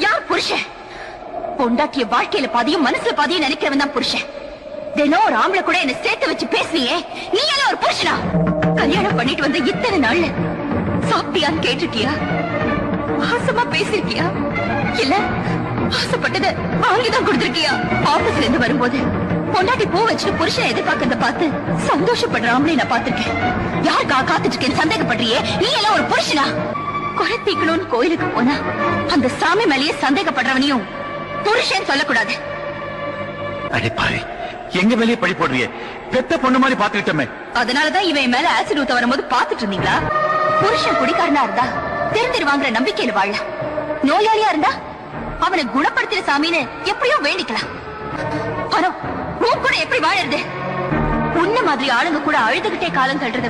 யார் புருஷன்? பொண்டாட்டிய வாழ்க்கையில பாதியும் மனசுல பாதியும் நினைக்கிறவன் தான் புருஷன். தினம் ஒரு ஆம்பளை கூட என்ன சேர்த்து வச்சு பேசுனியே, நீ எல்லாம் ஒரு புருஷனா? கல்யாணம் பண்ணிட்டு வந்த இத்தனை நாள்ல சாப்பிட்டியான்னு கேட்டிருக்கியா? ஆசமா பேசிருக்கியா? இல்ல ஆசைப்பட்டத வாங்கிதான் கொடுத்திருக்கியா? ஆபீஸ்ல இருந்து வரும்போது பொண்டாட்டி பூ வச்சுட்டு புருஷன் எதிர்பார்க்கறத பார்த்து சந்தோஷப்படுற ஆம்பளை நான் பாத்திருக்கேன். யாருக்கா காத்துட்டு இருக்கேன்னு சந்தேகப்படுறியே, நீ எல்லாம் ஒரு புருஷனா? குறை தீக்கணும்னு கோயிலுக்கு போனா அந்த சாமி மேலேயே சந்தேகப்படுறவனையும் புருஷன் சொல்லக்கூடாது. அடிப்பாரு, எங்க மேலேயே பழி போடுறியே? பெத்த பொண்ணு மாதிரி பாத்துக்கிட்டோமே. அதனாலதான் இவன் மேல ஆசிட் ஊத்த வரும்போது பாத்துட்டு இருந்தீங்களா? புருஷன் குடிக்காரனா இருந்தா திருந்திரு வாங்குற நம்பிக்கையில வாழலாம். நோயாளியா இருந்தா அவனை குணப்படுத்தின சாமின்னு எப்படியோ வேண்டிக்கலாம். ஆனா உன் கூட எப்படி வாழறது? உன்ன மாதிரி ஆளுங்க கூட அழுதுகிட்டே காலம் தள்ளுறத